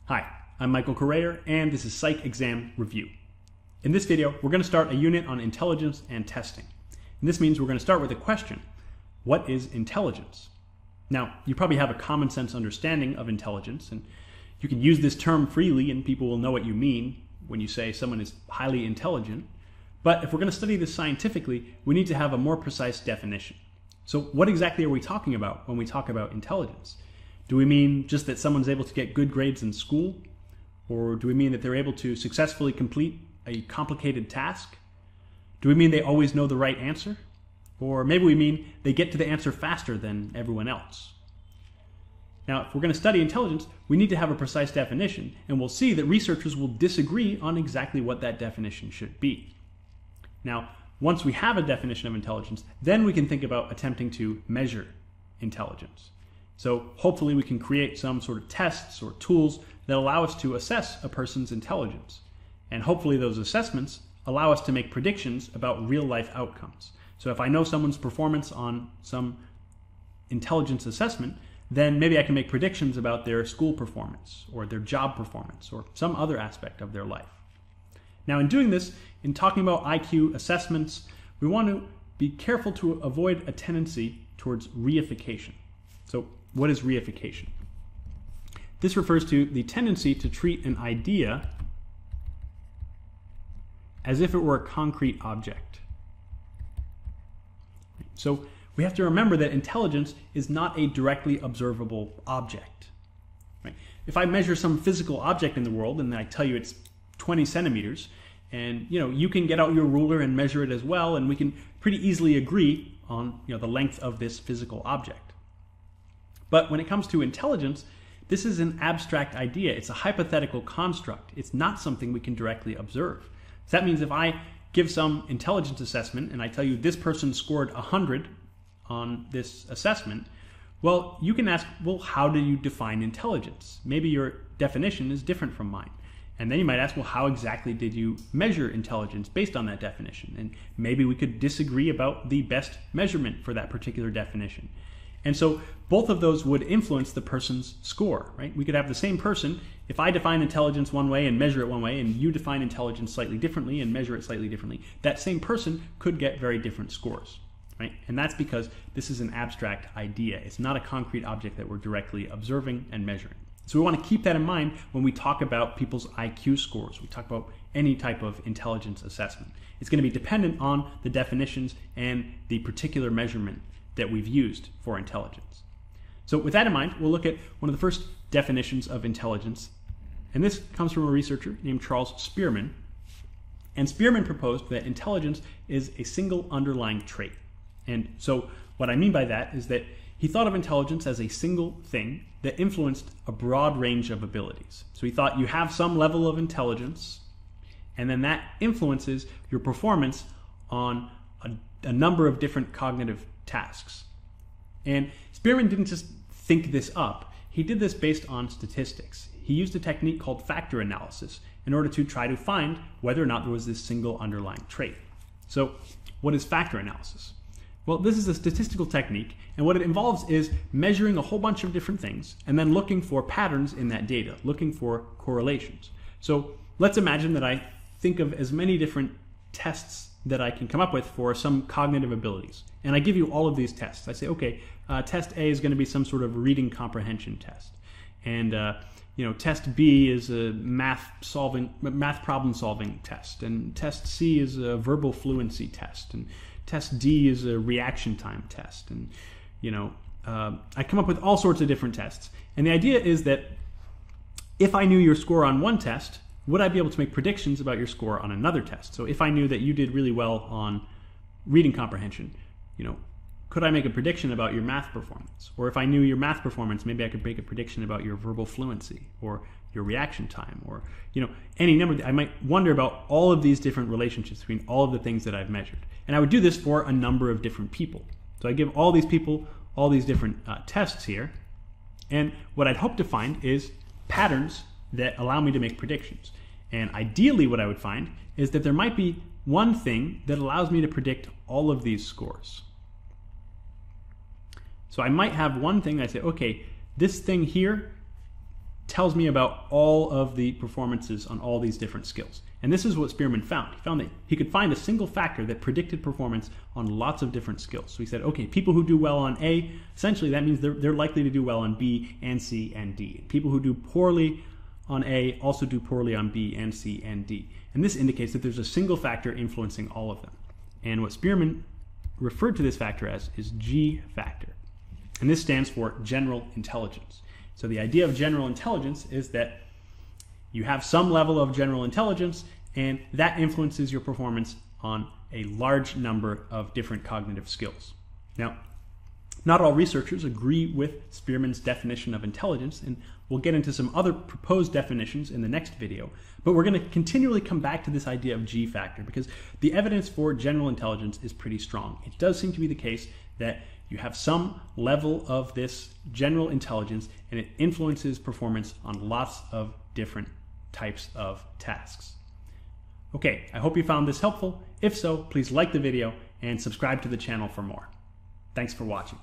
Hi, I'm Michael Correa, and this is Psych Exam Review. In this video, we're going to start a unit on intelligence and testing. And this means we're going to start with a question. What is intelligence? Now, you probably have a common sense understanding of intelligence, and you can use this term freely and people will know what you mean when you say someone is highly intelligent. But if we're going to study this scientifically, we need to have a more precise definition. So what exactly are we talking about when we talk about intelligence? Do we mean just that someone's able to get good grades in school? Or do we mean that they're able to successfully complete a complicated task? Do we mean they always know the right answer? Or maybe we mean they get to the answer faster than everyone else? Now, if we're going to study intelligence, we need to have a precise definition, and we'll see that researchers will disagree on exactly what that definition should be. Now, once we have a definition of intelligence, then we can think about attempting to measure intelligence. So hopefully we can create some sort of tests or tools that allow us to assess a person's intelligence. And hopefully those assessments allow us to make predictions about real-life outcomes. So if I know someone's performance on some intelligence assessment, then maybe I can make predictions about their school performance or their job performance or some other aspect of their life. Now, in doing this, in talking about IQ assessments, we want to be careful to avoid a tendency towards reification. So what is reification? This refers to the tendency to treat an idea as if it were a concrete object. So we have to remember that intelligence is not a directly observable object. Right? If I measure some physical object in the world and I tell you it's 20 centimeters, and you can get out your ruler and measure it as well, and we can pretty easily agree on the length of this physical object. But when it comes to intelligence, this is an abstract idea. It's a hypothetical construct. It's not something we can directly observe. So that means if I give some intelligence assessment and I tell you this person scored 100 on this assessment, well, you can ask, well, how do you define intelligence? Maybe your definition is different from mine. And then you might ask, well, how exactly did you measure intelligence based on that definition? And maybe we could disagree about the best measurement for that particular definition. And so both of those would influence the person's score, right? We could have the same person, if I define intelligence one way and measure it one way, and you define intelligence slightly differently and measure it slightly differently, that same person could get very different scores, right? And that's because this is an abstract idea. It's not a concrete object that we're directly observing and measuring. So we want to keep that in mind when we talk about people's IQ scores. We talk about any type of intelligence assessment. It's going to be dependent on the definitions and the particular measurement that we've used for intelligence. So with that in mind, we'll look at one of the first definitions of intelligence. And this comes from a researcher named Charles Spearman. And Spearman proposed that intelligence is a single underlying trait. And so what I mean by that is that he thought of intelligence as a single thing that influenced a broad range of abilities. So he thought you have some level of intelligence, and then that influences your performance on a number of different cognitive tasks. And Spearman didn't just think this up. He did this based on statistics. He used a technique called factor analysis in order to try to find whether or not there was this single underlying trait. So what is factor analysis? Well, this is a statistical technique, and what it involves is measuring a whole bunch of different things and then looking for patterns in that data, looking for correlations. So let's imagine that I think of as many different tests that I can come up with for some cognitive abilities. And I give you all of these tests. I say, okay, test A is going to be some sort of reading comprehension test. And test B is a math problem solving test. And test C is a verbal fluency test. And test D is a reaction time test. And I come up with all sorts of different tests. And the idea is that if I knew your score on one test, would I be able to make predictions about your score on another test? So if I knew that you did really well on reading comprehension, could I make a prediction about your math performance? Or if I knew your math performance, maybe I could make a prediction about your verbal fluency or your reaction time, or any number. I might wonder about all of these different relationships between all of the things that I've measured. And I would do this for a number of different people. So I give all these people all these different tests here, and what I'd hope to find is patterns that allow me to make predictions. And ideally what I would find is that there might be one thing that allows me to predict all of these scores. So I might have one thing I say, okay, this thing here tells me about all of the performances on all these different skills. And this is what Spearman found. He found that he could find a single factor that predicted performance on lots of different skills. So he said, okay, people who do well on A, essentially that means they're likely to do well on B and C and D. People who do poorly on A also do poorly on B and C and D. And this indicates that there's a single factor influencing all of them. And what Spearman referred to this factor as is G factor. And this stands for general intelligence. So the idea of general intelligence is that you have some level of general intelligence and that influences your performance on a large number of different cognitive skills. Now, not all researchers agree with Spearman's definition of intelligence, and we'll get into some other proposed definitions in the next video, but we're going to continually come back to this idea of G factor because the evidence for general intelligence is pretty strong. It does seem to be the case that you have some level of this general intelligence and it influences performance on lots of different types of tasks. Okay, I hope you found this helpful. If so, please like the video and subscribe to the channel for more. Thanks for watching.